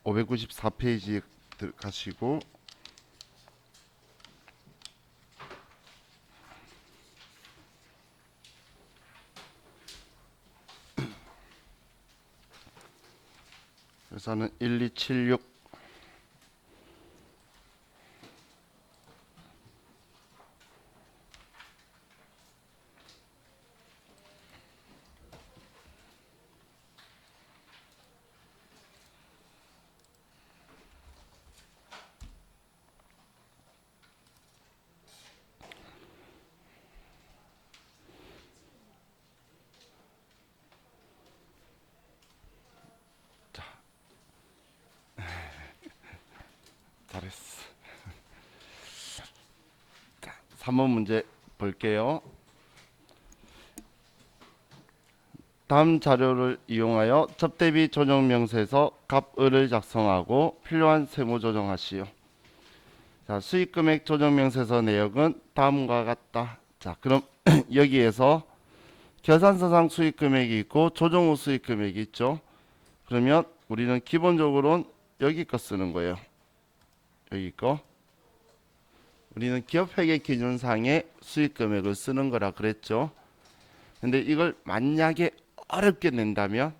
594페이지 들어가시고 그래서는 1276 잘했어. 3번 문제 볼게요. 다음 자료를 이용하여 접대비 조정 명세서 갑을을 작성하고 필요한 세무 조정하시오. 자, 수익금액 조정 명세서 내역은 다음과 같다. 자, 그럼 여기에서 계산서상 수익금액이 있고 조정 후 수익금액이 있죠. 그러면 우리는 기본적으로는 여기 거 쓰는 거예요. 여기 거. 우리는 기업회계 기준상의 수익금액을 쓰는 거라 그랬죠. 근데 이걸 만약에 어렵게 낸다면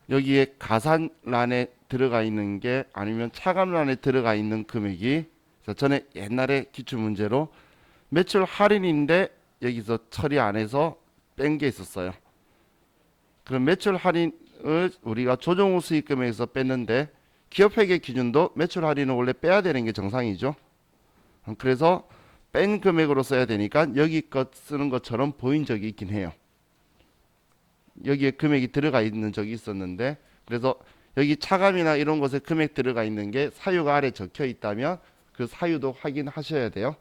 여기에 가산란에 들어가 있는 게 아니면 차감란에 들어가 있는 금액이 전에 옛날에 기출문제로 매출 할인인데 여기서 처리 안 해서 뺀 게 있었어요. 그럼 매출 할인을 우리가 조정 후 수익금액에서 뺐는데 기업회계 기준도 매출 할인을 원래 빼야 되는 게 정상이죠. 그래서 뺀 금액으로 써야 되니까 여기 것 쓰는 것처럼 보인 적이 있긴 해요. 여기에 금액이 들어가 있는 적이 있었는데 그래서 여기 차감이나 이런 곳에 금액 들어가 있는 게 사유가 아래 적혀 있다면 그 사유도 확인하셔야 돼요.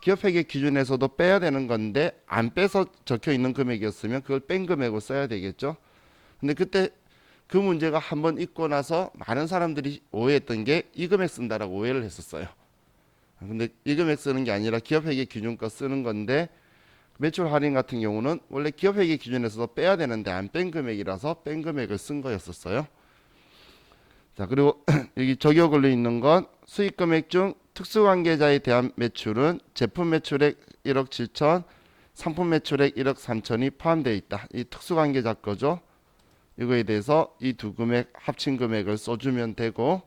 기업회계 기준에서도 빼야 되는 건데 안 빼서 적혀 있는 금액이었으면 그걸 뺀 금액으로 써야 되겠죠. 근데 그때 그 문제가 한번 있고 나서 많은 사람들이 오해했던 게 이 금액 쓴다라고 오해를 했었어요. 근데 이 금액 쓰는 게 아니라 기업회계 기준껏 쓰는 건데 매출 할인 같은 경우는 원래 기업회계 기준에서도 빼야 되는데 안 뺀 금액이라서 뺀 금액을 쓴 거였었어요. 자, 그리고 여기 적용글로 있는 건 수익금액 중 특수관계자에 대한 매출은 제품 매출액 1억 7천, 상품 매출액 1억 3천이 포함되어 있다. 이 특수관계자 거죠. 이거에 대해서 이 두 금액 합친 금액을 써주면 되고,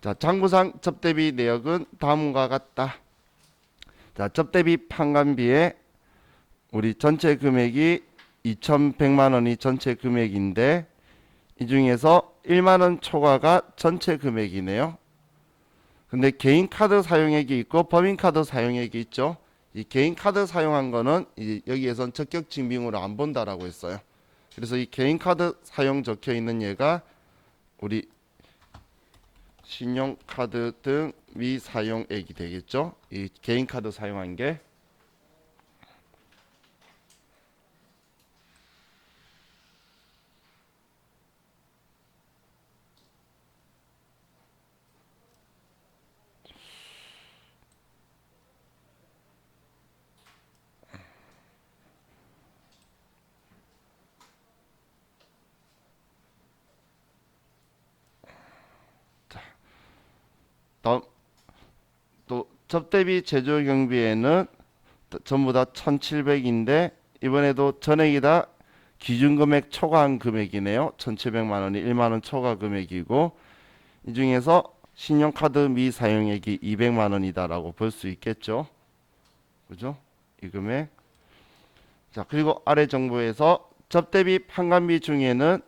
자, 장부상 접대비 내역은 다음과 같다. 자, 접대비 판관비에 우리 전체 금액이 2,100만 원이 전체 금액인데 이 중에서 1만 원 초과가 전체 금액이네요. 근데 개인 카드 사용액이 있고 법인 카드 사용액이 있죠. 이 개인 카드 사용한 거는 여기에선 적격 증빙으로 안 본다라고 했어요. 그래서 이 개인 카드 사용 적혀 있는 얘가 우리 신용카드 등 미사용액이 되겠죠. 이 개인 카드 사용한 게. 다음 또 접대비 제조 경비에는 전부 다 1,700인데 이번에도 전액이 다 기준금액 초과한 금액이네요. 1,700만 원이 1만 원 초과 금액이고 이 중에서 신용카드 미사용액이 200만 원이다라고 볼 수 있겠죠. 그죠? 이 금액. 자, 그리고 아래 정보에서 접대비 판관비 중에는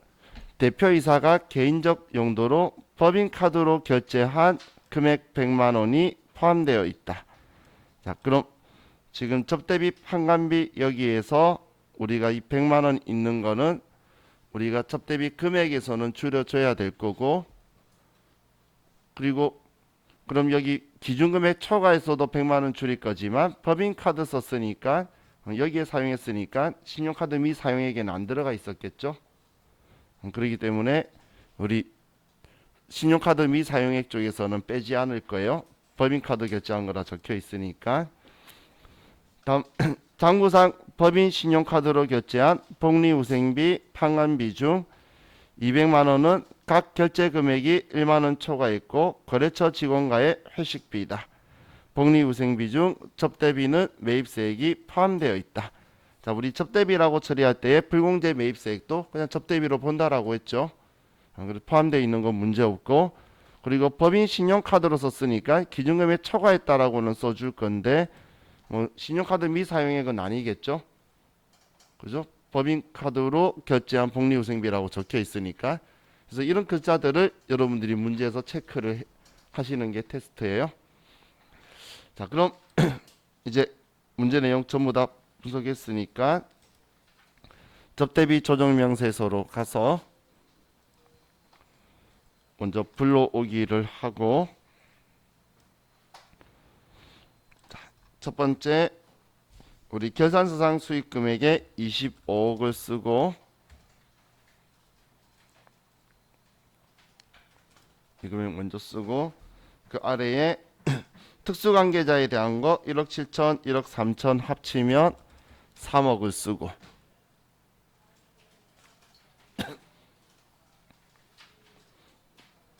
대표이사가 개인적 용도로 법인카드로 결제한 금액 100만 원이 포함되어 있다. 자, 그럼 지금 접대비 판관비 여기에서 우리가 이 100만 원 있는 거는 우리가 접대비 금액에서는 줄여줘야 될 거고, 그리고 그럼 여기 기준금액 초과에서도 100만 원 줄일 거지만 법인카드 썼으니까 여기에 사용했으니까 신용카드 미사용액에는 안 들어가 있었겠죠. 그렇기 때문에 우리 신용카드 미사용액 쪽에서는 빼지 않을 거예요. 법인카드 결제한 거라 적혀 있으니까. 다음 장부상 법인 신용카드로 결제한 복리후생비 판관비 중 200만 원은 각 결제 금액이 1만 원 초과했고 거래처 직원과의 회식비이다. 복리후생비 중 접대비는 매입세액이 포함되어 있다. 자, 우리 접대비라고 처리할 때에 불공제 매입세액도 그냥 접대비로 본다라고 했죠. 그래서 포함되어 있는 건 문제 없고, 그리고 법인 신용카드로 썼으니까 기준금액 초과했다라고는 써줄 건데 뭐 신용카드 미사용액은 아니겠죠. 그죠? 법인카드로 결제한 복리후생비라고 적혀 있으니까. 그래서 이런 글자들을 여러분들이 문제에서 체크를 하시는 게 테스트예요. 자, 그럼 이제 문제 내용 전부 다 분석했으니까 접대비 조정명세서로 가서 먼저 불러오기를 하고, 자, 첫 번째 우리 결산서상 수익금액에 25억을 쓰고 이 금액 먼저 쓰고, 그 아래에 특수관계자에 대한 거 1억 7천, 1억 3천 합치면 3억을 쓰고,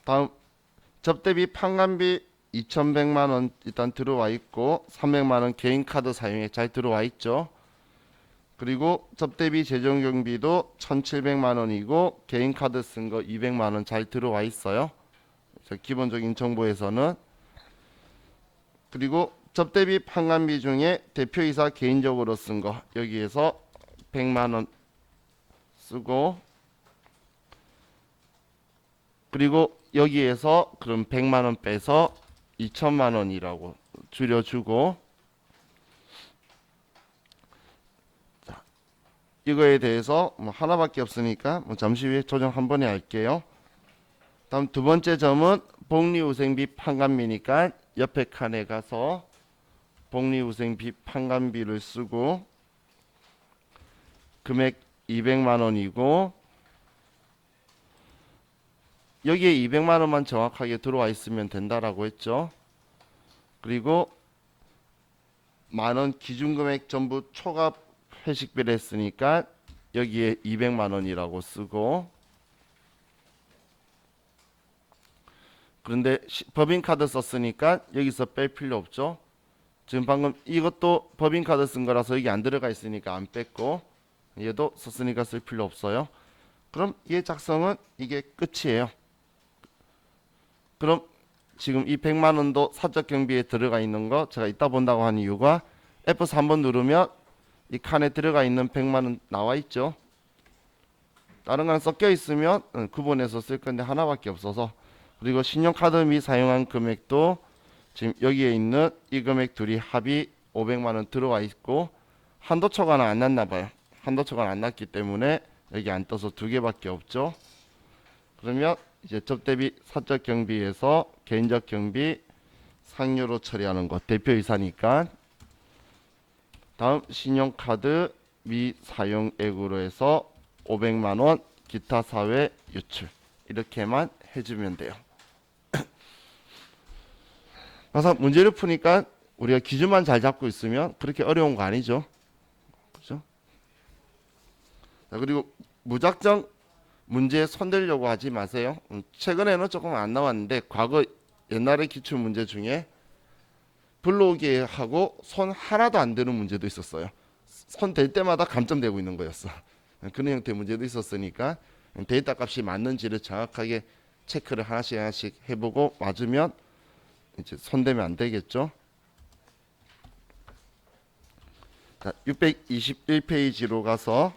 다음 접대비 판관비 2,100만 원 일단 들어와 있고 300만 원 개인 카드 사용에 잘 들어와 있죠. 그리고 접대비 재정 경비도 1,700만 원이고 개인 카드 쓴 거 200만 원 잘 들어와 있어요. 기본적인 정보에서는. 그리고 접대비 판관비 중에 대표이사 개인적으로 쓴 거 여기에서 100만 원 쓰고, 그리고 여기에서 그럼 100만 원 빼서 2천만 원이라고 줄여주고, 자, 이거에 대해서 뭐 하나밖에 없으니까 뭐 잠시 후에 조정 한 번에 할게요. 다음 두 번째 점은 복리후생비 판관비니까 옆에 칸에 가서 복리후생비 판관비를 쓰고 금액 200만 원이고 여기에 200만 원만 정확하게 들어와 있으면 된다라고 했죠. 그리고 만원 기준금액 전부 초과 회식비를 했으니까 여기에 200만 원이라고 쓰고, 그런데 법인카드 썼으니까 여기서 뺄 필요 없죠. 지금 방금 이것도 법인카드 쓴 거라서 여기 안 들어가 있으니까 안 뺐고, 얘도 썼으니까 쓸 필요 없어요. 그럼 얘 작성은 이게 끝이에요. 그럼 지금 이 100만 원도 사적 경비에 들어가 있는 거 제가 이따 본다고 한 이유가 F3번 누르면 이 칸에 들어가 있는 100만 원 나와 있죠. 다른 거는 섞여 있으면 구분해서 쓸 건데 하나밖에 없어서. 그리고 신용카드 미 사용한 금액도 지금 여기에 있는 이 금액 둘이 합이 500만 원 들어와 있고 한도 초과는 안 났나 봐요. 한도 초과는 안 났기 때문에 여기 안 떠서 두 개밖에 없죠. 그러면 이제 접대비 사적 경비에서 개인적 경비 상료로 처리하는 것 대표이사니까, 다음 신용카드 미사용액으로 해서 500만 원 기타 사회 유출 이렇게만 해주면 돼요. 그래서 문제를 푸니까 우리가 기준만 잘 잡고 있으면 그렇게 어려운 거 아니죠. 그죠? 자, 그리고 무작정 문제에 손대려고 하지 마세요. 최근에는 조금 안 나왔는데 과거 옛날의 기출 문제 중에 불러오기 하고 손 하나도 안 대는 문제도 있었어요. 손 댈 때마다 감점되고 있는 거였어. 그런 형태의 문제도 있었으니까 데이터 값이 맞는지를 정확하게 체크를 하나씩 하나씩 해보고 맞으면 이제 손대면 안 되겠죠. 자, 621페이지로 가서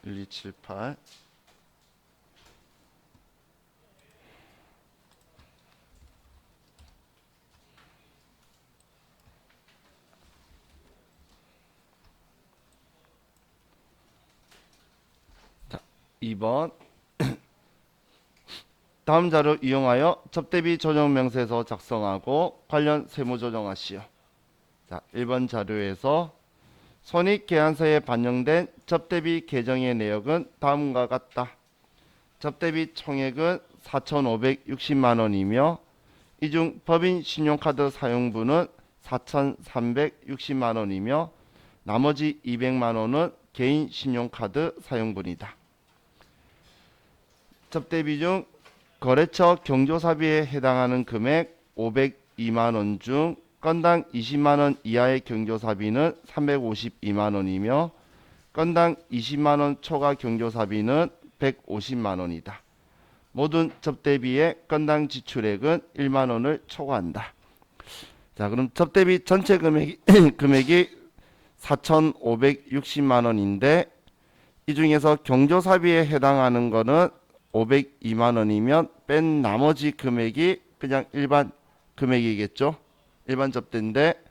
(1, 2, 7, 8) 자, 2번 다음 자료 이용하여 접대비 조정 명세서 작성하고 관련 세무 조정하시오. 자, 자, 1번 자료에서 손익계산서에 반영된 접대비 계정의 내역은 다음과 같다. 접대비 총액은 4,560만 원이며 이 중 법인 신용카드 사용분은 4,360만 원이며 나머지 200만 원은 개인 신용카드 사용분이다. 접대비 중 거래처 경조사비에 해당하는 금액 502만 원 중 건당 20만 원 이하의 경조사비는 352만 원이며 건당 20만 원 초과 경조사비는 150만 원이다. 모든 접대비의 건당 지출액은 1만 원을 초과한다. 자, 그럼 접대비 전체 금액이 4,560만 원인데 이 중에서 경조사비에 해당하는 거는 502만 원이면 뺀 나머지 금액이 그냥 일반 금액이겠죠. 일반 접대인데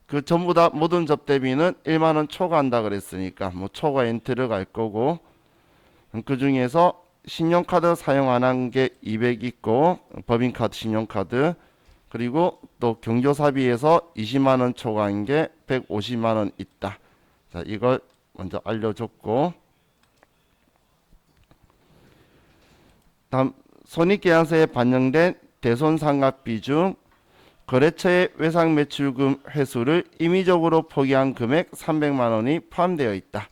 그 전부 다 모든 접대비는 1만 원 초과한다 그랬으니까 뭐 초과엔 들어갈 거고, 그 중에서 신용카드 사용 안 한 게 200 있고 법인카드 신용카드, 그리고 또 경조사비에서 20만 원 초과한 게 150만 원 있다. 자, 이걸 먼저 알려줬고, 다음 손익계산서에 반영된 대손상각비 중 거래처의 외상매출금 회수를 임의적으로 포기한 금액 300만 원이 포함되어 있다.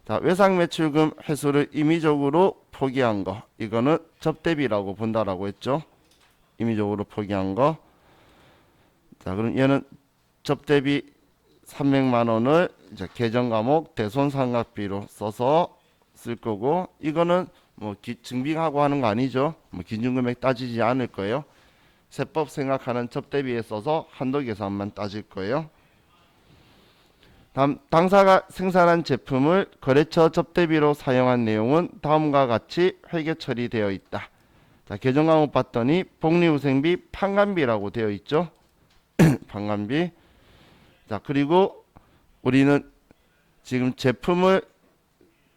자, 외상매출금 회수를 임의적으로 포기한 거, 이거는 접대비라고 본다라고 했죠. 임의적으로 포기한 거. 자, 그럼 얘는 접대비 300만 원을 이제 계정 과목 대손상각비로 써서 쓸 거고, 이거는 뭐 증빙하고 하는 거 아니죠. 뭐 기준금액 따지지 않을 거예요. 세법 생각하는 접대비에 써서 한도 계산만 따질 거예요. 다음, 당사가 생산한 제품을 거래처 접대비로 사용한 내용은 다음과 같이 회계 처리되어 있다. 자, 계정 과목 봤더니 복리후생비 판관비라고 되어 있죠. 판관비. 자, 그리고 우리는 지금 제품을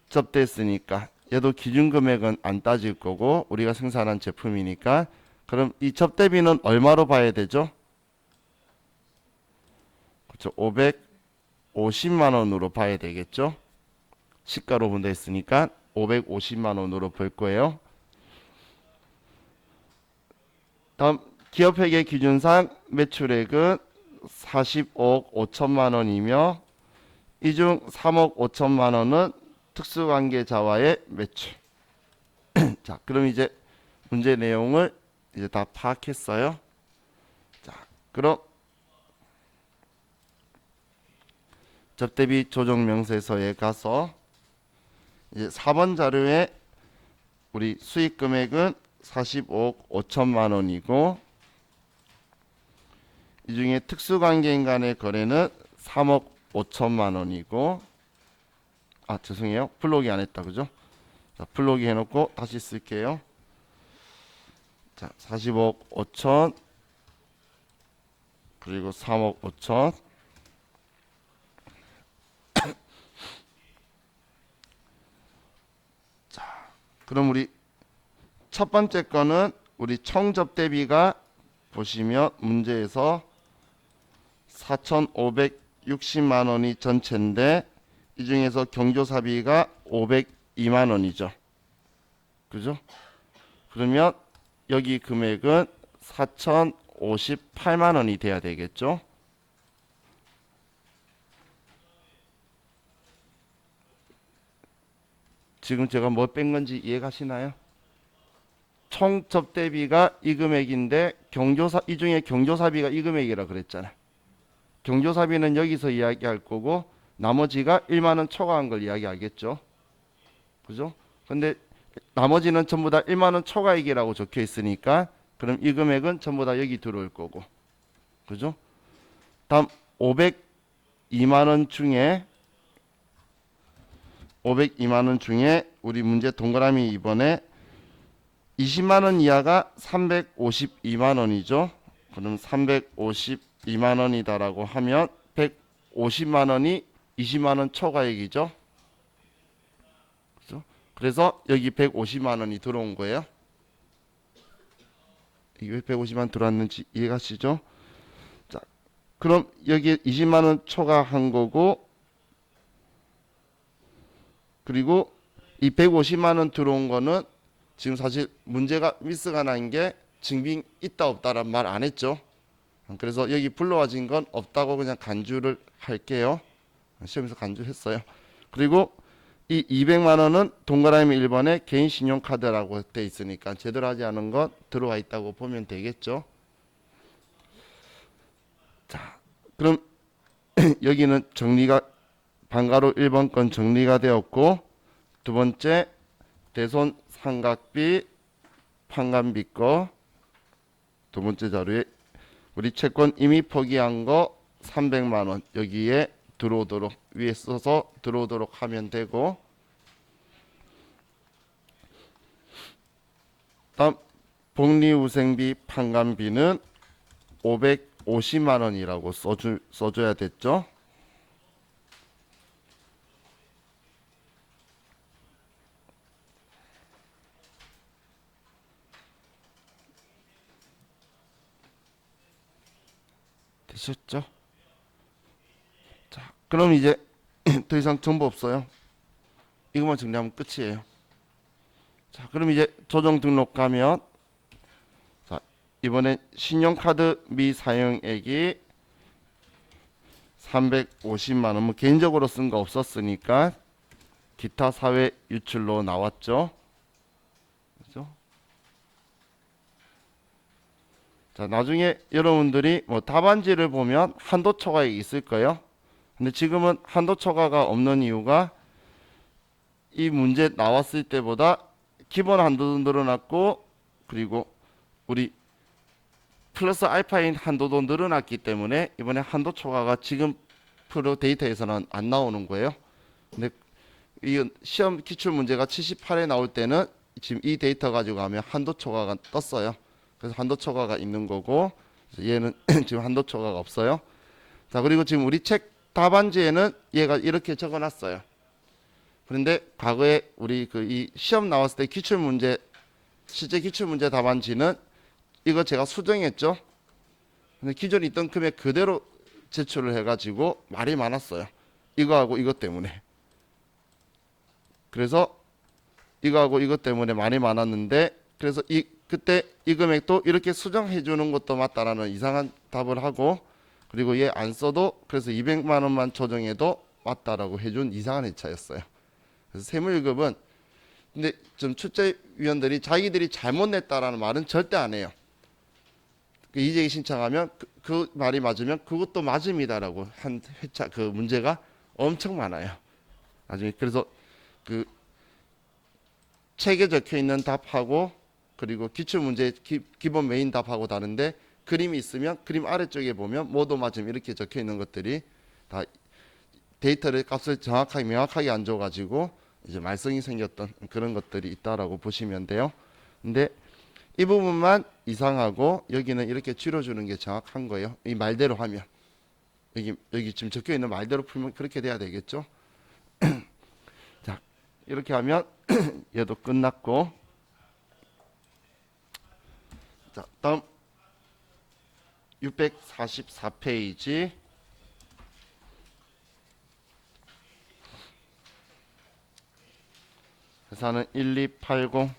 접대했으니까 얘도 기준금액은 안 따질 거고 우리가 생산한 제품이니까, 그럼 이 접대비는 얼마로 봐야 되죠? 그렇죠. 550만 원으로 봐야 되겠죠. 시가로 본다 했으니까 550만 원으로 볼 거예요. 다음, 기업회계 기준상 매출액은 45억 5천만 원이며 이 중 3억 5천만 원은 특수관계자와의 매출. 자, 그럼 이제 문제 내용을 이제 다 파악했어요. 자, 그럼 접대비 조정 명세서에 가서 이제 4번 자료에 우리 수익 금액은 45억 5천만 원이고 이 중에 특수관계인 간의 거래는 3억 5천만 원이고, 죄송해요. 플로기 안 했다. 그죠? 자, 플로기 해놓고 다시 쓸게요. 자, 40억 5천 그리고 3억 5천. 자, 그럼 우리 첫 번째 거는 우리 총 접대비가 보시면 문제에서 4,560만 원이 전체인데 이 중에서 경조사비가 502만 원이죠. 그죠? 그러면 여기 금액은 4,058만 원이 돼야 되겠죠. 지금 제가 뭐 뺀 건지 이해가시나요? 총 접대비가 이 금액인데 이 중에 경조사비가 이 금액이라 그랬잖아요. 경조사비는 여기서 이야기할 거고 나머지가 1만 원 초과한 걸 이야기하겠죠. 그죠? 근데 나머지는 전부 다 1만 원 초과액이라고 적혀 있으니까 그럼 이 금액은 전부 다 여기 들어올 거고. 그죠? 다음 502만 원 중에 우리 문제 동그라미 이번에 20만 원 이하가 352만 원이죠. 그럼 352만 원이다라고 하면 150만 원이 20만 원 초과액이죠. 그죠? 그래서 여기 150만 원이 들어온 거예요. 이게 왜 150만 원 들어왔는지 이해가시죠? 자, 그럼 여기 20만 원 초과한 거고, 그리고 이 150만 원 들어온 거는 지금 사실 문제가 미스가 난 게 증빙 있다 없다란 말 안 했죠. 그래서 여기 불러와진 건 없다고 그냥 간주를 할게요. 시험에서 간주했어요. 그리고 이 200만 원은 동그라미 1번에 개인 신용카드라고 돼 있으니까 제대로 하지 않은 건 들어와 있다고 보면 되겠죠. 자, 그럼 여기는 정리가 방가로 1번 건 정리가 되었고, 두 번째 대손 상각비 판관비 거 두 번째 자료에 우리 채권 이미 포기한 거 300만 원 여기에 들어오도록 위에 써서 들어오도록 하면 되고, 다음 복리후생비 판관비는 550만 원이라고 써줘야 됐죠. 되셨죠? 자, 그럼 이제 더 이상 정보 없어요. 이것만 정리하면 끝이에요. 자, 그럼 이제 조정 등록 가면, 자, 이번에 신용카드 미사용액이 350만 원, 뭐 개인적으로 쓴 거 없었으니까 기타 사회 유출로 나왔죠. 그죠? 자, 나중에 여러분들이 뭐 답안지를 보면 한도 초과액이 있을 거예요. 근데 지금은 한도 초과가 없는 이유가 이 문제 나왔을 때보다 기본 한도도 늘어났고, 그리고 우리 플러스 알파인 한도도 늘어났기 때문에 이번에 한도 초과가 지금 프로 데이터에서는 안 나오는 거예요. 근데 이 시험 기출 문제가 78에 나올 때는 지금 이 데이터 가지고 하면 한도 초과가 떴어요. 그래서 한도 초과가 있는 거고, 얘는 지금 한도 초과가 없어요. 자, 그리고 지금 우리 책 답안지에는 얘가 이렇게 적어놨어요. 그런데 과거에 우리 그 이 시험 나왔을 때 기출 문제, 실제 기출 문제 답안지는 이거 제가 수정했죠. 근데 기존에 있던 금액 그대로 제출을 해가지고 말이 많았어요. 이거하고 이것 때문에. 그래서 이거하고 이것 때문에 말이 많았는데, 그래서 그때 이 금액도 이렇게 수정해 주는 것도 맞다라는 이상한 답을 하고, 그리고 얘 안 써도 그래서 200만 원만 조정해도 맞다라고 해준 이상한 회차였어요. 그래서 세무일급은, 근데 좀 출제위원들이 자기들이 잘못 냈다라는 말은 절대 안 해요. 그 이재기 신청하면 그 말이 맞으면 그것도 맞음이다라고 한 회차 그 문제가 엄청 많아요. 나중에 그래서 그 책에 적혀 있는 답하고 그리고 기출 문제 기본 메인 답하고 다른데, 그림이 있으면 그림 아래쪽에 보면 모두 맞음 이렇게 적혀 있는 것들이 다 데이터를 값을 정확하게 명확하게 안 줘가지고 이제 말썽이 생겼던 그런 것들이 있다라고 보시면 돼요. 근데 이 부분만 이상하고 여기는 이렇게 줄여주는 게 정확한 거예요. 이 말대로 하면 여기 지금 적혀 있는 말대로 풀면 그렇게 돼야 되겠죠. 자, 이렇게 하면 얘도 끝났고, 자, 다음 644페이지 회사는 1280.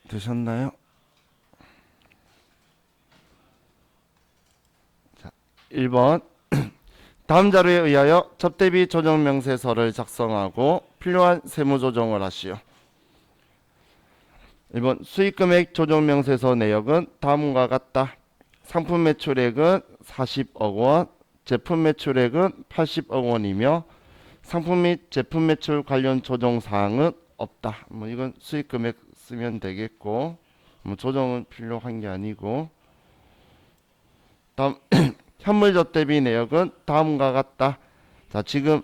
되셨나요? 자, 1번 다음 자료에 의하여 접대비 조정 명세서를 작성하고 필요한 세무 조정을 하시오. 1번 수익금액 조정 명세서 내역은 다음과 같다. 상품 매출액은 40억 원, 제품 매출액은 80억 원이며 상품 및 제품 매출 관련 조정 사항은 없다. 뭐 이건 수익금액 쓰면 되겠고, 뭐 조정은 필요한 게 아니고. 다음 현물접대비 내역은 다음과 같다. 자, 지금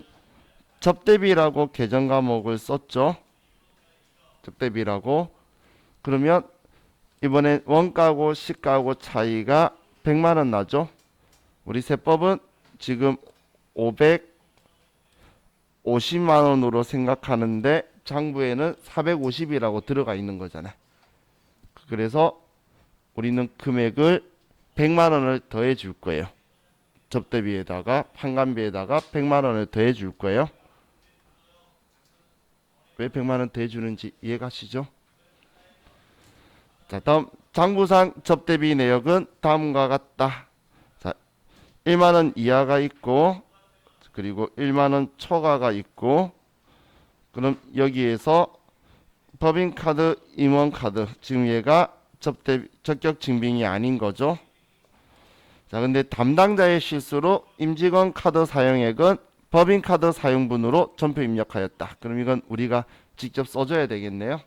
접대비라고 계정 과목을 썼죠. 접대비라고. 그러면 이번에 원가고 시가고 차이가 100만 원 나죠. 우리 세법은 지금 550만 원으로 생각하는데 장부에는 450이라고 들어가 있는 거잖아요. 그래서 우리는 금액을 100만 원을 더해 줄 거예요. 접대비에다가 판관비에다가 100만 원을 더해 줄 거예요. 왜 100만 원 더해 주는지 이해가시죠? 자, 다음 장부상 접대비 내역은 다음과 같다. 자, 1만 원 이하가 있고 그리고 1만 원 초과가 있고 그럼 여기에서 법인카드, 임원카드 지금 얘가 적격 증빙이 아닌 거죠. 자, 근데 담당자의 실수로 임직원 카드 사용액은 법인카드 사용분으로 전표 입력하였다. 그럼 이건 우리가 직접 써줘야 되겠네요.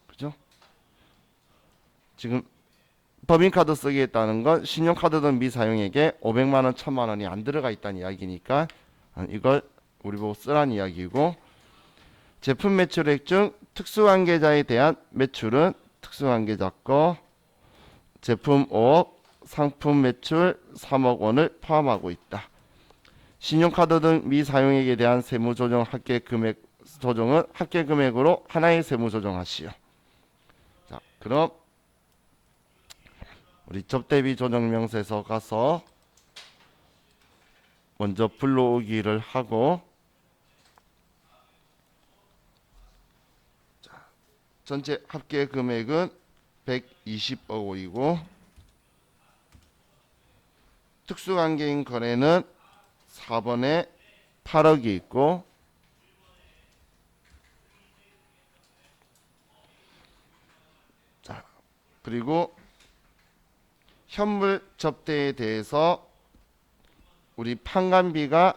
그죠? 지금 법인카드 쓰겠다는 건 신용카드 등 미사용액에 500만 원, 1000만 원이 안 들어가 있다는 이야기니까 이걸 우리 보고 쓰라는 이야기고, 제품 매출액 중 특수관계자에 대한 매출은 특수관계자 거 제품 5억, 상품 매출 3억 원을 포함하고 있다. 신용카드 등 미사용액에 대한 세무조정 합계 금액 조정은 합계 금액으로 하나의 세무조정하시오. 자, 그럼 우리 접대비 조정명세서 가서 먼저 불러오기를 하고, 자, 전체 합계 금액은 120억 원이고 특수관계인 거래는 4번에 8억이 있고, 자, 그리고 현물 접대에 대해서 우리 판관비가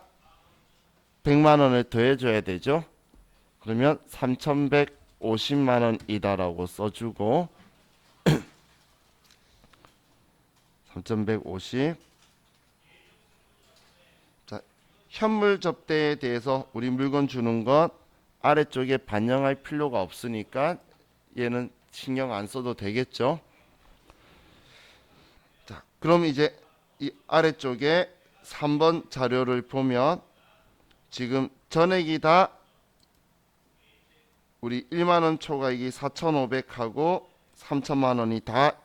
100만 원을 더해줘야 되죠. 그러면 3,150만 원이다라고 써주고 3,150. 자, 현물 접대에 대해서 우리 물건 주는 건 아래쪽에 반영할 필요가 없으니까 얘는 신경 안 써도 되겠죠. 자, 그럼 이제 이 아래쪽에 3번 자료를 보면 지금 전액이 다 우리 1만원 초과액이 4,500하고 3천만 원이 다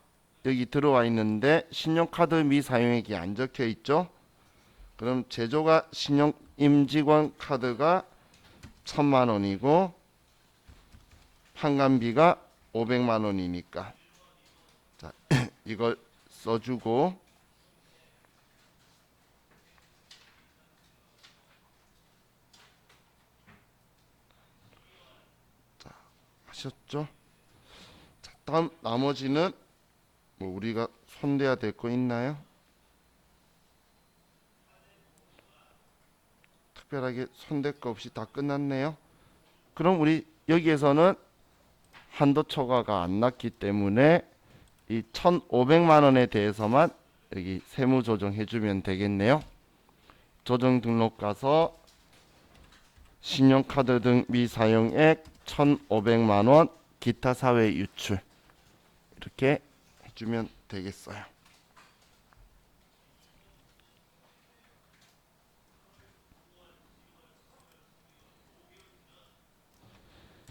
여기 들어와 있는데 신용카드 미사용액이 안 적혀 있죠. 그럼 제조가 신용 임직원 카드가 1,000만 원이고 판관비가 500만 원이니까 자, 이걸 써주고, 자, 하셨죠? 자, 다음 나머지는 뭐 우리가 손대야 될 거 있나요? 특별하게 손댈 거 없이 다 끝났네요. 그럼 우리 여기에서는 한도 초과가 안 났기 때문에 이 1,500만 원에 대해서만 여기 세무 조정해 주면 되겠네요. 조정 등록 가서 신용카드 등 미사용액 1,500만 원 기타 사회 유출 이렇게 해주면 되겠어요.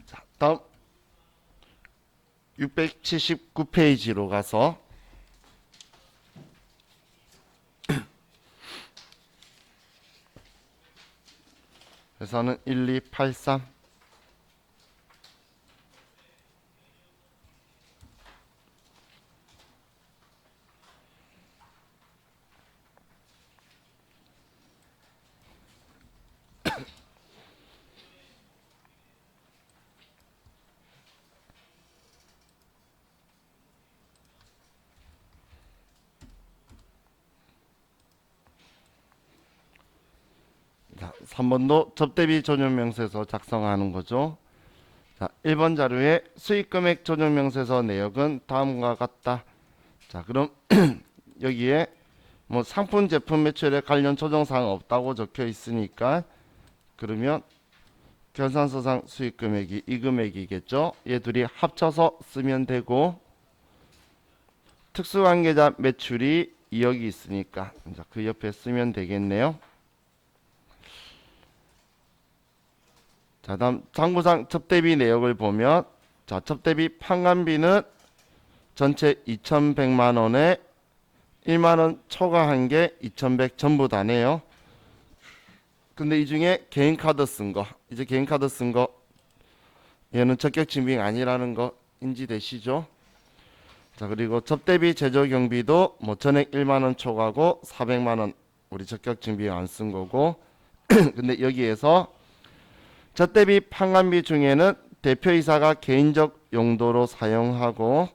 자, 다음 679페이지로 가서 회사는 1283. 자, 3번도 접대비 조정명세서 작성하는 거죠. 자, 1번 자료에 수익금액 조정명세서 내역은 다음과 같다. 자, 그럼 여기에 뭐 상품 제품 매출에 관련 조정사항 없다고 적혀 있으니까 그러면 결산서상 수익금액이 이 금액이겠죠. 얘 둘이 합쳐서 쓰면 되고, 특수관계자 매출이 2억이 있으니까 이제 그 옆에 쓰면 되겠네요. 자, 다음 장부상 접대비 내역을 보면, 자, 접대비 판관비는 전체 2,100만 원에 1만 원 초과한 게 2,100 전부 다네요. 근데 이 중에 개인 카드 쓴 거, 이제 개인 카드 쓴 거, 얘는 적격 증빙 아니라는 거 인지되시죠? 자, 그리고 접대비 제조 경비도 뭐 전액 1만 원 초과고 400만 원 우리 적격 증빙 안 쓴 거고. 근데 여기에서 접대비 판관비 중에는 대표이사가 개인적 용도로 사용하고,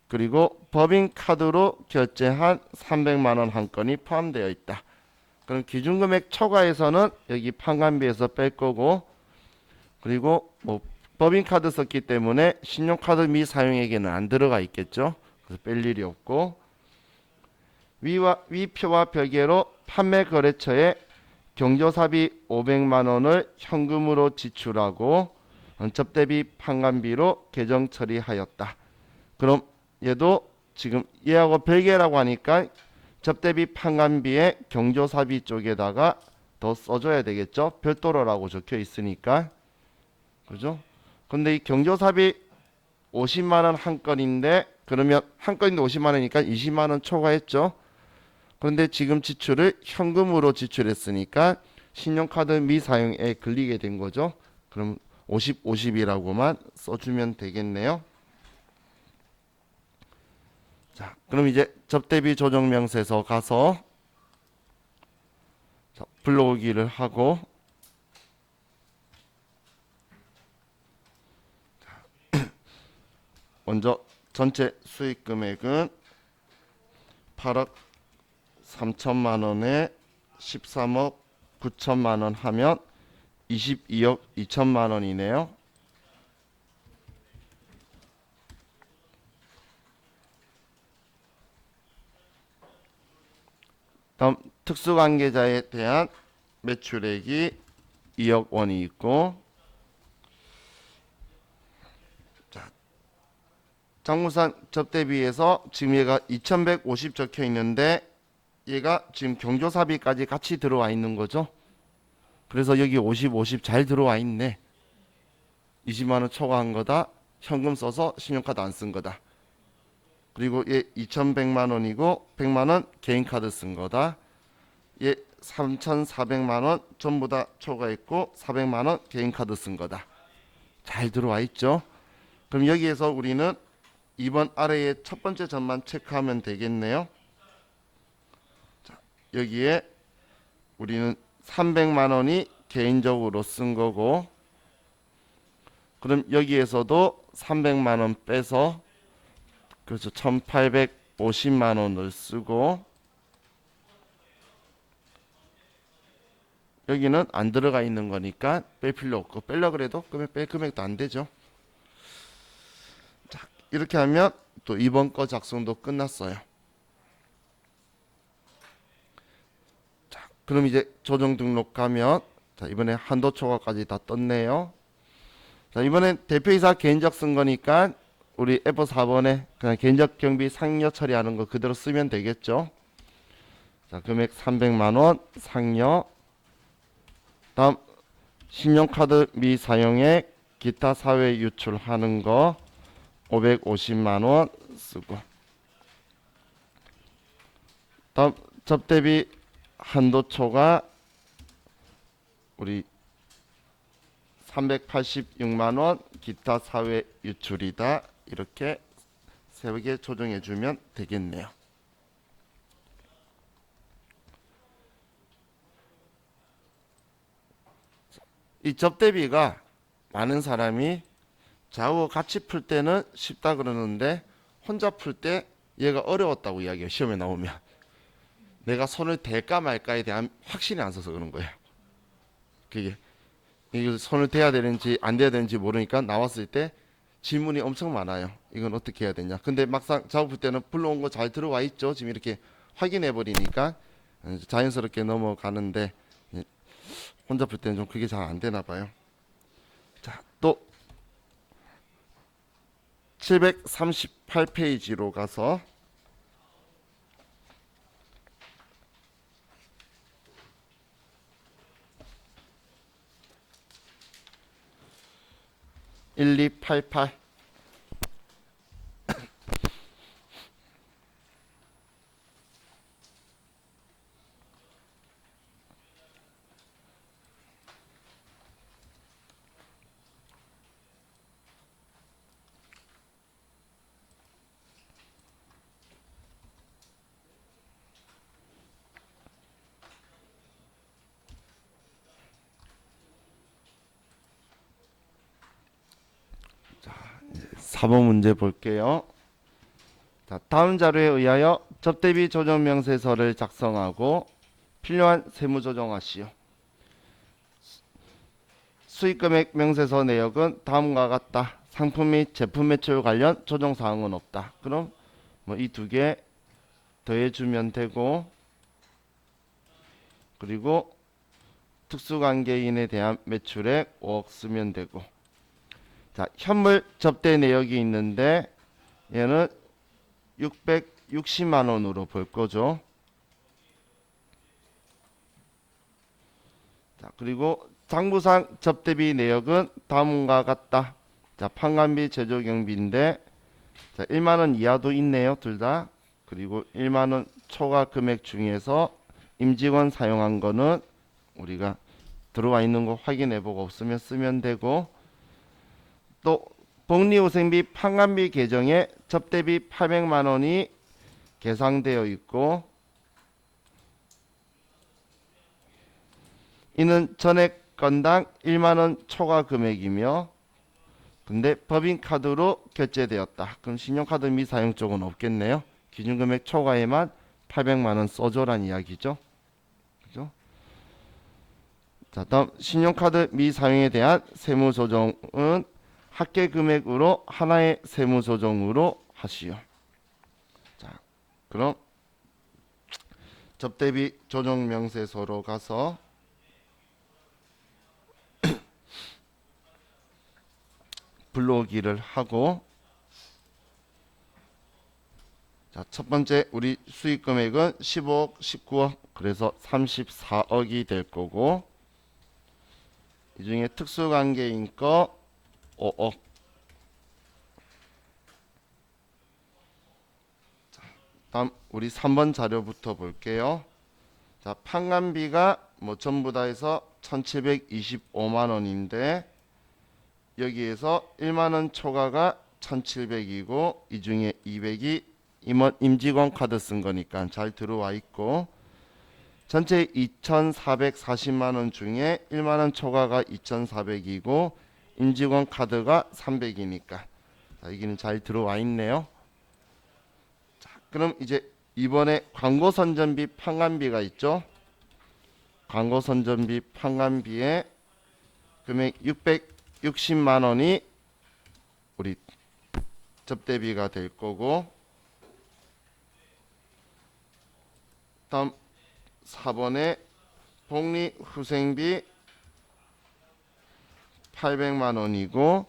그리고 법인 카드로 결제한 300만 원 한 건이 포함되어 있다. 그럼 기준금액 초과에서는 여기 판관비에서 뺄 거고, 그리고 뭐 법인 카드 썼기 때문에 신용카드 미사용액에는 안 들어가 있겠죠. 그래서 뺄 일이 없고, 위 표와 별개로 판매 거래처에 경조사비 500만 원을 현금으로 지출하고 접대비 판관비로 계정 처리하였다. 그럼 얘도 지금 얘하고 별개라고 하니까 접대비 판관비에 경조사비 쪽에다가 더 써줘야 되겠죠. 별도로라고 적혀 있으니까. 그죠? 근데 이 경조사비 50만 원 한 건인데, 그러면 한 건인데 50만 원이니까 20만 원 초과했죠. 그런데 지금 지출을 현금으로 지출했으니까 신용카드 미사용에 걸리게 된 거죠. 그럼 50, 50이라고만 써주면 되겠네요. 자, 그럼 이제 접대비 조정명세서 가서 불러오기를 하고, 먼저 전체 수익 금액은 8억 3천만 원에 13억 9천만 원 하면 22억 2천만 원이네요. 다음 특수관계자에 대한 매출액이 2억 원이 있고, 자, 장부상 접대비에서 지금 얘가 2150 적혀 있는데 얘가 지금 경조사비까지 같이 들어와 있는 거죠. 그래서 여기 50, 50 잘 들어와 있네. 20만 원 초과한 거다. 현금 써서 신용카드 안 쓴 거다. 그리고 얘 2,100만 원이고 100만 원 개인 카드 쓴 거다. 얘 3,400만 원 전부 다 초과했고 400만 원 개인 카드 쓴 거다. 잘 들어와 있죠. 그럼 여기에서 우리는 이번 아래의 첫 번째 점만 체크하면 되겠네요. 자, 여기에 우리는 300만 원이 개인적으로 쓴 거고, 그럼 여기에서도 300만 원 빼서, 그래서 1850만 원을 쓰고, 여기는 안 들어가 있는 거니까 뺄 필요 없고, 빼려고 해도 뺄 금액도 안 되죠. 자, 이렇게 하면 또 이번 거 작성도 끝났어요. 자, 그럼 이제 조정 등록 가면, 자, 이번에 한도 초과까지 다 떴네요. 자, 이번엔 대표이사 개인적 쓴 거니까 우리 F4번에 그냥 개인적 경비 상여 처리하는 거 그대로 쓰면 되겠죠. 자, 금액 300만 원 상여. 다음 신용카드 미사용액 기타 사회 유출하는 거 550만 원 쓰고, 다음 접대비 한도 초과 우리 386만 원 기타 사회 유출이다. 이렇게 3개 조정해 주면 되겠네요. 이 접대비가 많은 사람이 좌우 같이 풀 때는 쉽다 그러는데 혼자 풀 때 얘가 어려웠다고 이야기해요. 시험에 나오면 내가 손을 댈까 말까에 대한 확신이 안 서서 그런 거예요. 그게 이거 손을 대야 되는지 안 대야 되는지 모르니까 나왔을 때 질문이 엄청 많아요. 이건 어떻게 해야 되냐. 근데 막상 좌우 풀 때는 불러온 거 잘 들어와 있죠. 지금 이렇게 확인해 버리니까 자연스럽게 넘어가는데, 혼자 풀 때는 좀 그게 잘 안 되나 봐요. 자, 또 738페이지로 가서 1288. 자, 4번 문제 볼게요. 자, 다음 자료에 의하여 접대비 조정 명세서를 작성하고 필요한 세무 조정하시오. 수익금액 명세서 내역은 다음과 같다. 상품 및 제품 매출 관련 조정 사항은 없다. 그럼 뭐 이 두 개 더해주면 되고, 그리고 특수관계인에 대한 매출액 5억 쓰면 되고. 자, 현물 접대 내역이 있는데 얘는 660만 원으로 볼 거죠. 자, 그리고 장부상 접대비 내역은 다음과 같다. 자, 판관비 제조경비인데, 자, 1만 원 이하도 있네요, 둘 다. 그리고 1만 원 초과 금액 중에서 임직원 사용한 거는 우리가 들어와 있는 거 확인해 보고 없으면 쓰면 되고, 또 복리후생비 판관비 계정에 접대비 800만 원이 계상되어 있고, 이는 전액 건당 1만 원 초과 금액이며, 근데 법인카드로 결제되었다. 그럼 신용카드 미사용 쪽은 없겠네요. 기준금액 초과에만 800만 원 써줘란 이야기죠. 그죠? 자, 다음 신용카드 미사용에 대한 세무조정은 합계 금액으로 하나의 세무조정으로 하시오. 자, 그럼 접대비 조정 명세서로 가서 불러오기를 하고, 자, 첫 번째 우리 수익 금액은 15억, 19억, 그래서 34억이 될 거고, 이 중에 특수관계인 거 5억. 자, 다음 우리 3번 자료부터 볼게요. 자, 판관비가 뭐 전부 다 해서 1725만 원인데, 여기에서 1만 원 초과가 1700이고, 이 중에 200이 임직원 카드 쓴 거니까 잘 들어와 있고, 전체 2440만 원 중에 1만 원 초과가 2400이고 임직원 카드가 300이니까 여기는 잘 들어와 있네요. 자, 그럼 이제 이번에 광고 선전비 판관비가 있죠. 광고 선전비 판관비에 금액 660만 원이 우리 접대비가 될 거고, 다음 4번에 복리후생비 800만 원이고,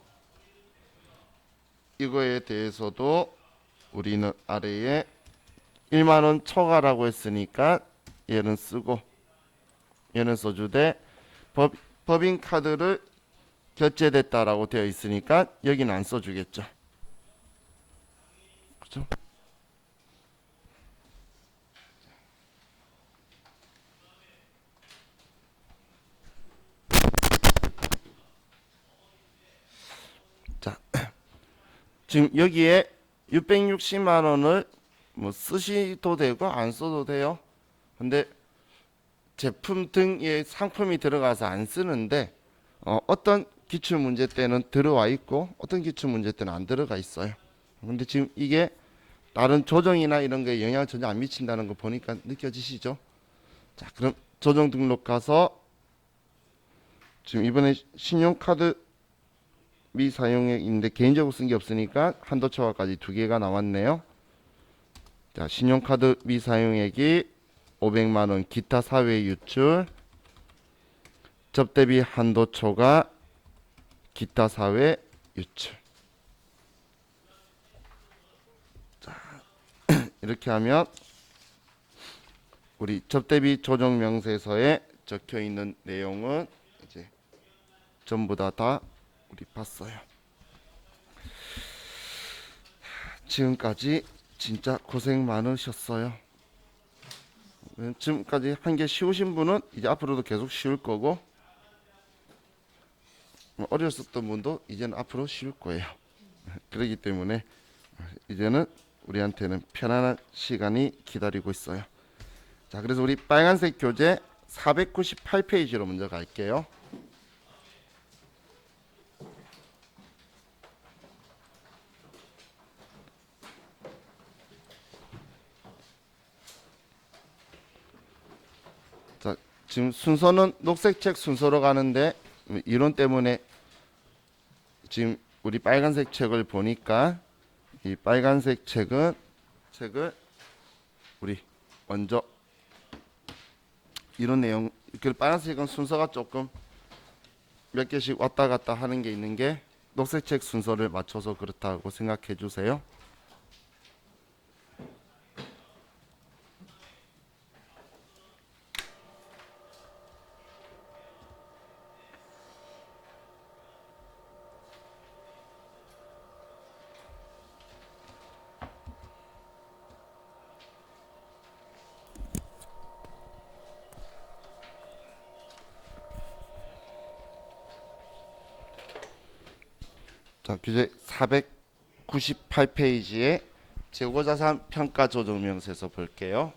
이거에 대해서도 우리는 아래에 1만 원 초과라고 했으니까 얘는 쓰고 얘는 써주되, 법인 카드를 결제됐다라고 되어 있으니까 여기는 안 써주겠죠. 그죠? 자, 지금 여기에 660만 원을 뭐 쓰시도 되고 안 써도 돼요. 근데 제품 등의 상품이 들어가서 안 쓰는데, 어떤 기출 문제 때는 들어와 있고 어떤 기출 문제 때는 안 들어가 있어요. 근데 지금 이게 다른 조정이나 이런 거에 영향을 전혀 안 미친다는 거 보니까 느껴지시죠? 자, 그럼 조정 등록 가서 지금 이번에 신용카드 미사용액인데 개인적으로 쓴 게 없으니까 한도 초과까지 두 개가 나왔네요. 자, 신용카드 미사용액이 500만 원 기타 사회 유출, 접대비 한도 초과 기타 사회 유출. 이렇게 하면 우리 접대비 조정 명세서에 적혀 있는 내용은 이제 전부 다 우리 봤어요. 지금까지 진짜 고생 많으셨어요. 지금까지 한 게 쉬우신 분은 이제 앞으로도 계속 쉬울 거고, 어려웠었던 분도 이제는 앞으로 쉬울 거예요. 그렇기 때문에 이제는 우리한테는 편안한 시간이 기다리고 있어요. 자, 그래서 우리 빨간색 교재 498페이지로 먼저 갈게요. 자, 지금 순서는 녹색 책 순서로 가는데 이론 때문에 지금 우리 빨간색 책을 보니까 이 빨간색 책을 우리 먼저 이런 내용, 그 빨간색은 순서가 조금 몇 개씩 왔다 갔다 하는 게 있는 게 녹색 책 순서를 맞춰서 그렇다고 생각해 주세요. 자, 교재 498페이지에 재고자산 평가 조정 명세서 볼게요.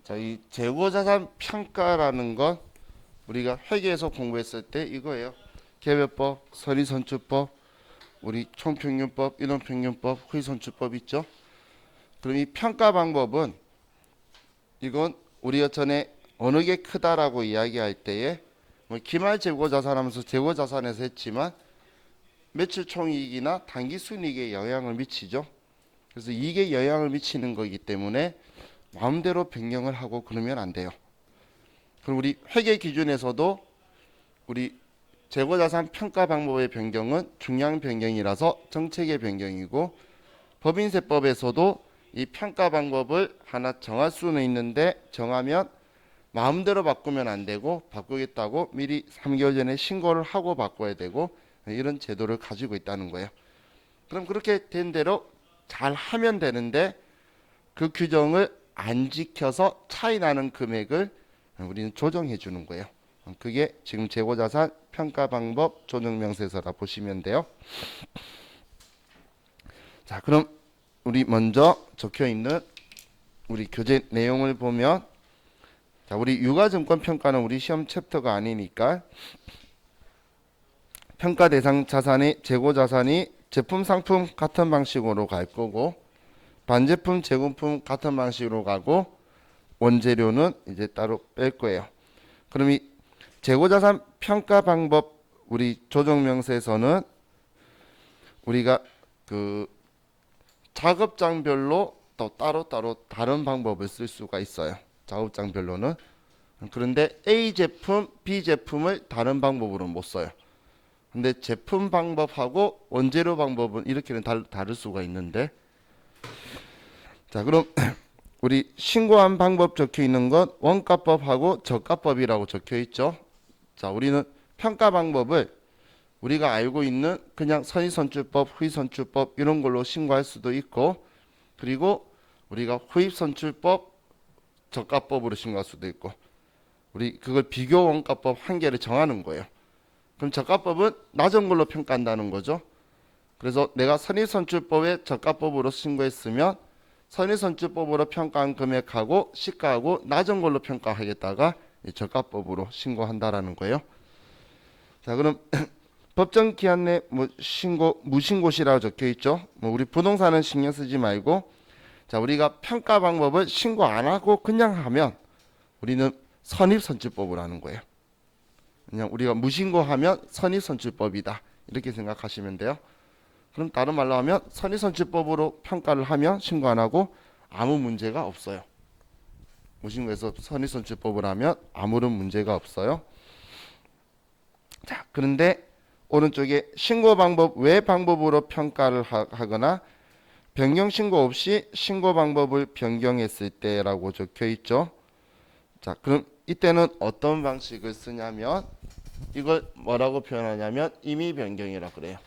자, 이 재고자산 평가라는 건 우리가 회계에서 공부했을 때 이거예요. 개별법, 선의선출법, 우리 총평균법, 인원평균법, 후의선출법 있죠. 그럼 이 평가 방법은 이건 우리가 전에 어느 게 크다라고 이야기할 때에 뭐 기말 재고자산하면서 재고자산에서 했지만 매출 총이익이나 단기 순이익에 영향을 미치죠. 그래서 이게 영향을 미치는 거기 때문에 마음대로 변경을 하고 그러면 안 돼요. 그럼 우리 회계 기준에서도 우리 재고자산 평가 방법의 변경은 중량 변경이라서 정책의 변경이고, 법인세법에서도 이 평가 방법을 하나 정할 수는 있는데 정하면 마음대로 바꾸면 안 되고 바꾸겠다고 미리 3개월 전에 신고를 하고 바꿔야 되고 이런 제도를 가지고 있다는 거예요. 그럼 그렇게 된 대로 잘 하면 되는데 그 규정을 안 지켜서 차이 나는 금액을 우리는 조정해 주는 거예요. 그게 지금 재고자산 평가 방법 조정 명세서라 보시면 돼요. 자, 그럼 우리 먼저 적혀 있는 우리 교재 내용을 보면, 자, 우리 유가증권 평가는 우리 시험 챕터가 아니니까 평가 대상 자산이 재고 자산이 제품 상품 같은 방식으로 갈 거고, 반제품 재고품 같은 방식으로 가고, 원재료는 이제 따로 뺄 거예요. 그럼 이 재고자산 평가 방법 우리 조정명세서는 우리가 그 작업장별로 또 따로따로 다른 방법을 쓸 수가 있어요. 작업장별로는. 그런데 A 제품, B 제품을 다른 방법으로 못 써요. 근데 제품 방법하고 원재료 방법은 이렇게는 다를 수가 있는데, 자, 그럼 우리 신고한 방법 적혀 있는 건 원가법하고 저가법이라고 적혀 있죠. 자, 우리는 평가 방법을 우리가 알고 있는 그냥 선의선출법, 후의선출법 이런 걸로 신고할 수도 있고, 그리고 우리가 후입선출법, 저가법으로 신고할 수도 있고, 우리 그걸 비교 원가법 한 개를 정하는 거예요. 그럼 저가법은 낮은 걸로 평가한다는 거죠. 그래서 내가 선의선출법에 저가법으로 신고했으면 선의선출법으로 평가한 금액하고 시가하고 낮은 걸로 평가하겠다가 저가법으로 신고한다라는 거예요. 자, 그럼 법정 기한 내 무신고시라고 적혀 있죠. 우리 부동산은 신경 쓰지 말고, 자, 우리가 평가 방법을 신고 안 하고 그냥 하면 우리는 선입선출법을 하는 거예요. 그냥 우리가 무신고하면 선입선출법이다, 이렇게 생각하시면 돼요. 그럼 다른 말로 하면 선입선출법으로 평가를 하면 신고 안 하고 아무 문제가 없어요. 무신고해서 선입선출법을 하면 아무런 문제가 없어요. 자, 그런데 오른쪽에 신고 방법 외 방법으로 평가를 하거나 변경 신고 없이 신고 방법을 변경했을 때라고 적혀 있죠. 자, 그럼 이때는 어떤 방식을 쓰냐면 이걸 뭐라고 표현하냐면 임의 변경이라고 그래요.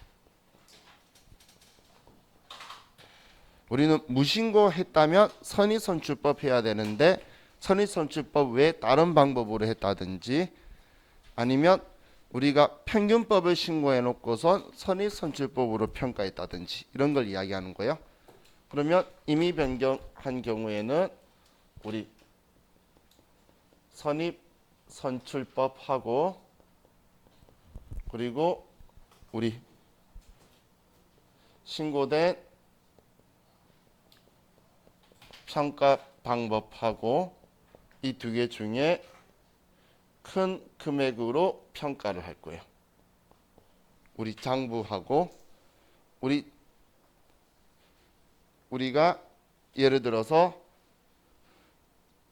우리는 무신고했다면 선의선출법 해야 되는데 선의선출법 외에 다른 방법으로 했다든지 아니면 우리가 평균법을 신고해 놓고선 선의선출법으로 평가했다든지 이런 걸 이야기하는 거예요. 그러면 임의 변경한 경우에는 우리 선입선출법하고 그리고 우리 신고된 평가 방법하고 이 두 개 중에 큰 금액으로 평가를 할 거예요. 우리 장부하고 우리가 예를 들어서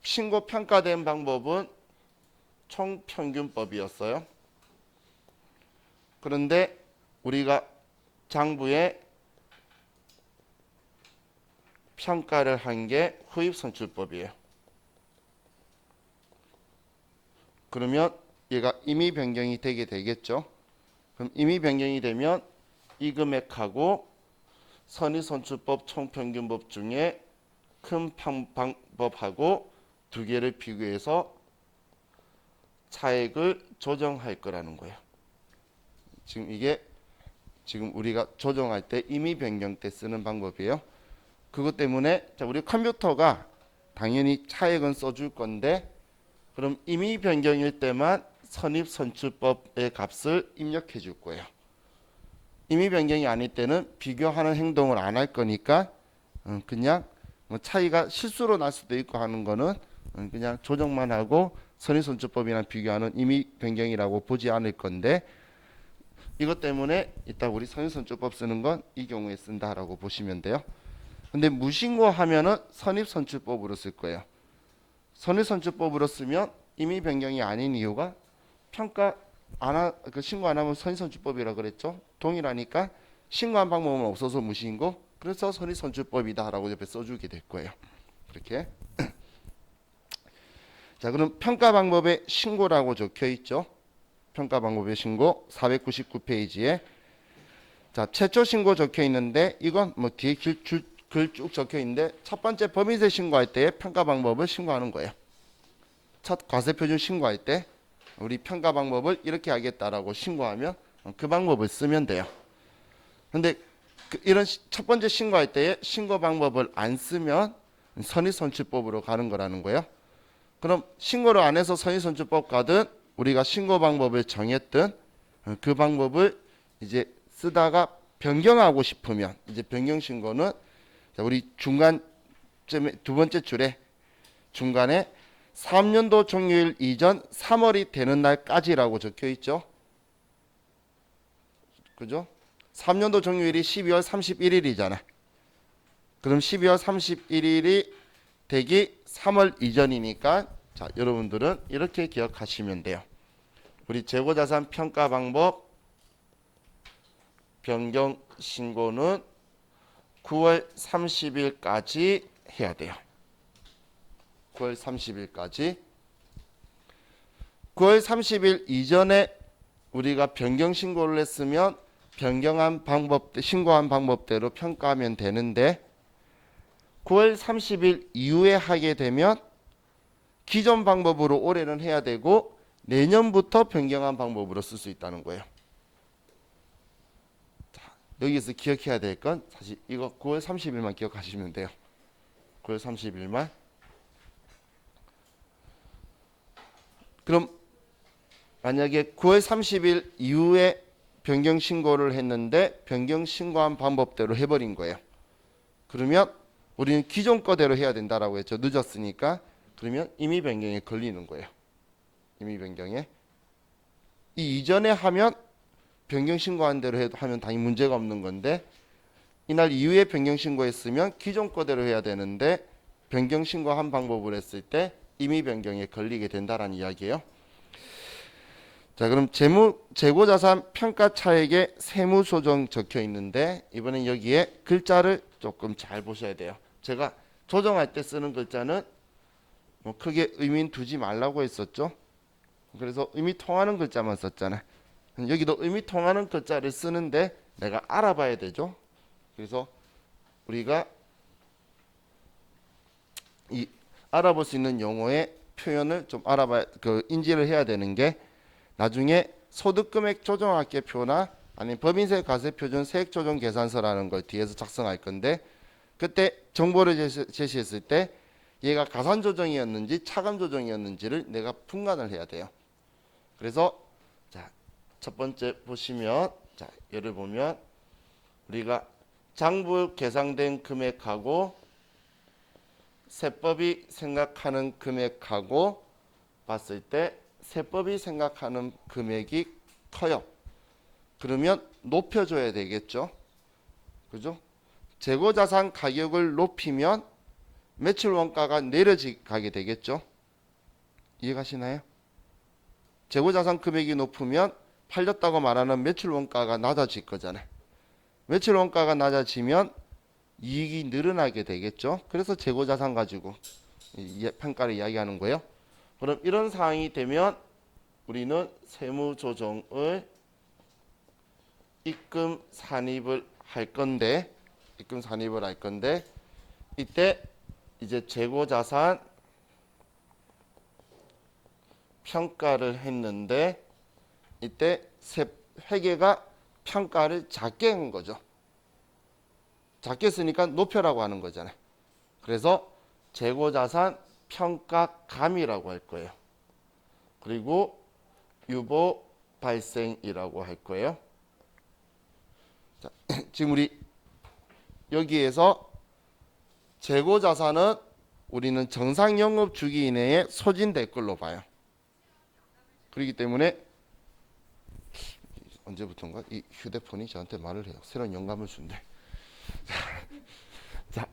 신고 평가된 방법은 총평균법이었어요. 그런데 우리가 장부에 평가를 한 게 후입선출법이에요. 그러면 얘가 임의 변경이 되게 되겠죠. 그럼 임의 변경이 되면 이 금액하고 선의선출법 총평균법 중에 큰 방법하고 두 개를 비교해서 차액을 조정할 거라는 거예요. 이게 지금 우리가 조정할 때 임의 변경 때 쓰는 방법이에요. 그것 때문에 자, 우리 컴퓨터가 당연히 차액은 써줄 건데 그럼 임의 변경일 때만 선입선출법의 값을 입력해 줄 거예요. 임의 변경이 아닐 때는 비교하는 행동을 안 할 거니까 그냥 뭐 차이가 실수로 날 수도 있고 하는 거는 그냥 조정만 하고 선입선출법이랑 비교하는 임의 변경이라고 보지 않을 건데 이것 때문에 이따 우리 선입선출법 쓰는 건 이 경우에 쓴다라고 보시면 돼요. 근데 무신고하면은 선입선출법으로 쓸 거예요. 선입선출법으로 쓰면 임의 변경이 아닌 이유가 평가 신고 안 하면 선입선출법이라 그랬죠. 동일하니까 신고한 방법은 없어서 무신고. 그래서 선입선출법이다라고 옆에 써주게 될 거예요. 이렇게. 자, 그럼 평가 방법의 신고라고 적혀 있죠. 평가 방법의 신고 499페이지에 자, 최초 신고 적혀 있는데 이건 뭐 뒤에 글 쭉 적혀 있는데 첫 번째 법인세 신고할 때 평가 방법을 신고하는 거예요. 첫 과세표준 신고할 때 우리 평가 방법을 이렇게 하겠다라고 신고하면 그 방법을 쓰면 돼요. 근데 이런 첫 번째 신고할 때에 신고 방법을 안 쓰면 선의선출법으로 가는 거라는 거예요. 그럼 신고를 안 해서 선의선출법 가든 우리가 신고 방법을 정했든 그 방법을 이제 쓰다가 변경하고 싶으면 이제 변경 신고는 우리 중간쯤에 두 번째 줄에 중간에 3년도 종료일 이전 3월이 되는 날까지라고 적혀 있죠. 그죠? 3년도 종료일이 12월 31일이잖아. 그럼 12월 31일이 되기 3월 이전이니까 자, 여러분들은 이렇게 기억하시면 돼요. 우리 재고자산 평가 방법 변경 신고는 9월 30일까지 해야 돼요. 9월 30일까지. 9월 30일 이전에 우리가 변경 신고를 했으면 변경한 방법, 신고한 방법대로 평가하면 되는데 9월 30일 이후에 하게 되면 기존 방법으로 올해는 해야 되고 내년부터 변경한 방법으로 쓸 수 있다는 거예요. 자, 여기서 기억해야 될 건 사실 이거 9월 30일만 기억하시면 돼요. 9월 30일만. 그럼 만약에 9월 30일 이후에 변경 신고를 했는데 변경 신고한 방법대로 해버린 거예요. 그러면 우리는 기존 거대로 해야 된다라고 했죠. 늦었으니까. 그러면 임의 변경에 걸리는 거예요. 임의 변경에. 이 이전에 하면 변경 신고한 대로 하면 당연히 문제가 없는 건데 이날 이후에 변경 신고했으면 기존 거대로 해야 되는데 변경 신고한 방법을 했을 때 임의 변경에 걸리게 된다라는 이야기예요. 자, 그럼 재고자산 평가 차액에 세무 조정 적혀 있는데 이번엔 여기에 글자를 조금 잘 보셔야 돼요. 제가 조정할 때 쓰는 글자는 뭐 크게 의미는 두지 말라고 했었죠. 그래서 의미 통하는 글자만 썼잖아요. 여기도 의미 통하는 글자를 쓰는데 내가 알아봐야 되죠. 그래서 우리가 이 알아볼 수 있는 용어의 표현을 좀 알아봐야 인지를 해야 되는 게 나중에 소득금액 조정학계표나 아니면 법인세 가세표준 세액조정계산서라는 걸 뒤에서 작성할 건데 그때 정보를 제시했을 때 얘가 가산조정이었는지 차감조정이었는지를 내가 분간을 해야 돼요. 그래서 자, 첫 번째 보시면 자, 예를 보면 우리가 장부 계상된 금액하고 세법이 생각하는 금액하고 봤을 때 세법이 생각하는 금액이 커요. 그러면 높여줘야 되겠죠. 그죠? 재고자산 가격을 높이면 매출 원가가 내려가게 되겠죠. 이해가시나요? 재고자산 금액이 높으면 팔렸다고 말하는 매출 원가가 낮아질 거잖아요. 매출 원가가 낮아지면 이익이 늘어나게 되겠죠. 그래서 재고자산 가지고 평가를 이야기하는 거예요. 그럼 이런 상황이 되면 우리는 세무조정을 입금 산입을 할 건데 이때 이제 재고자산 평가를 했는데 이때 회계가 평가를 작게 한 거죠. 작게 쓰니까 높여라고 하는 거잖아요. 그래서 재고자산 평가감이라고 할 거예요. 그리고 유보 발생이라고 할 거예요. 자, 지금 우리 여기에서 재고자산은 우리는 정상 영업 주기 이내에 소진될 걸로 봐요. 그렇기 때문에 언제부턴가 이 휴대폰이 저한테 말을 해요. 새로운 영감을 준대. 자,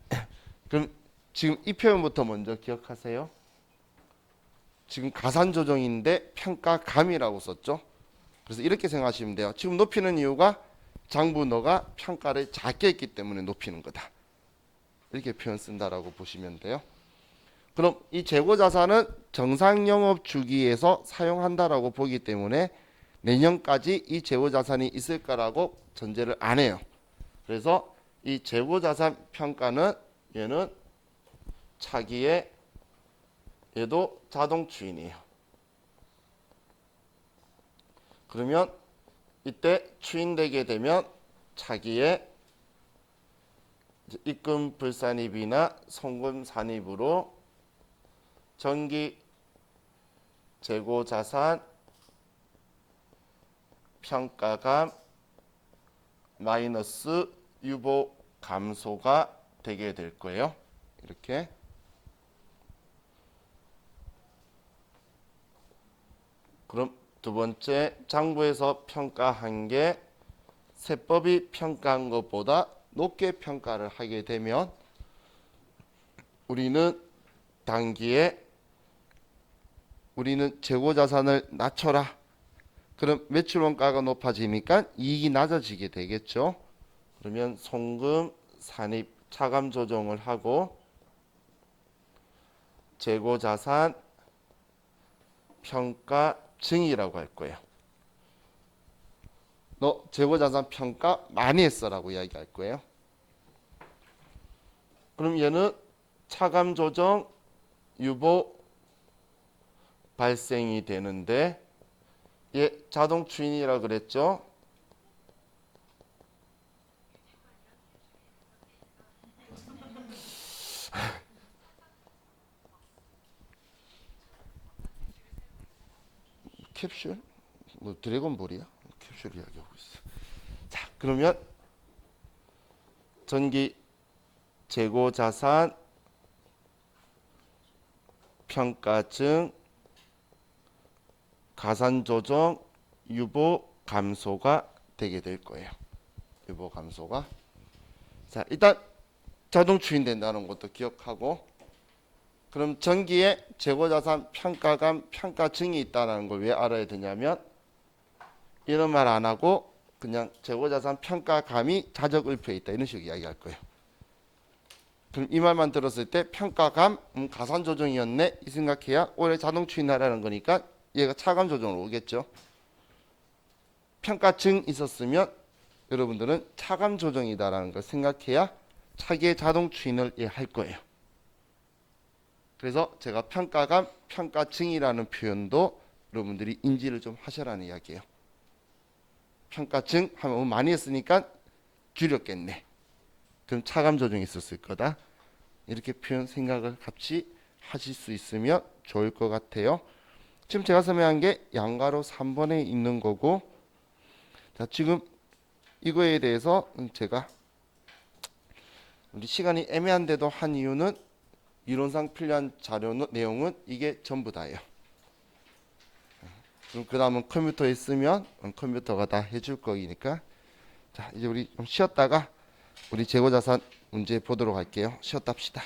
그럼 지금 이 표현부터 먼저 기억하세요. 지금 가산조정인데 평가감이라고 썼죠. 그래서 이렇게 생각하시면 돼요. 지금 높이는 이유가 장부 너가 평가를 작게 했기 때문에 높이는 거다. 이렇게 표현 쓴다라고 보시면 돼요. 그럼 이 재고자산은 정상영업 주기에서 사용한다라고 보기 때문에 내년까지 이 재고자산이 있을 거라고 전제를 안 해요. 그래서 이 재고자산 평가는 얘는 차기에 얘도 자동 추인이에요. 그러면 이때 추인되게 되면 차기에 입금 불산입이나 송금 산입으로 정기 재고자산 평가감 마이너스 유보 감소가 되게 될 거예요. 이렇게. 그럼 두 번째, 장부에서 평가한 게 세법이 평가한 것보다 높게 평가를 하게 되면 우리는 단기에 우리는 재고자산을 낮춰라. 그럼 매출 원가가 높아지니까 이익이 낮아지게 되겠죠. 그러면 송금, 산입, 차감 조정을 하고 재고자산 평가 증이라고 할 거예요. 너 재고자산 평가 많이 했어라고 이야기할 거예요. 그럼 얘는 차감 조정, 유보 발생이 되는데 얘 자동 추인이라 그랬죠. 캡슐? 뭐 드래곤볼이야? 캡슐 이야기하고 있어. 자, 그러면 전기 재고 자산 평가증 가산 조정 유보 감소가 되게 될 거예요. 유보 감소가. 자, 일단 자동 추인된다는 것도 기억하고, 그럼 전기에 재고자산 평가감 평가증이 있다는 걸 왜 알아야 되냐면, 이런 말 안 하고 그냥 재고자산 평가감이 자적을표에 있다 이런 식으로 이야기할 거예요. 그럼 이 말만 들었을 때 평가감 가산 조정이었네 이 생각해야 올해 자동 추인하라는 거니까 얘가 차감 조정으로 오겠죠. 평가증 있었으면 여러분들은 차감 조정이다라는 걸 생각해야 차기의 자동 추인을 할 거예요. 그래서 제가 평가감 평가증이라는 표현도 여러분들이 인지를 좀 하셔라는 이야기예요. 평가증 하면 많이 했으니까 줄였겠네. 그럼 차감 조정이 있었을 거다. 이렇게 표현 생각을 같이 하실 수 있으면 좋을 것 같아요. 지금 제가 설명한 게 양가로 3번에 있는 거고, 자, 지금 이거에 대해서 제가 우리 시간이 애매한데도 한 이유는 이론상 필요한 자료 내용은 이게 전부 다예요. 그럼 그 다음은 컴퓨터에 쓰면 컴퓨터가 다 해줄 거니까. 자, 이제 우리 좀 쉬었다가 우리 재고자산 문제 보도록 할게요. 쉬었다 합시다.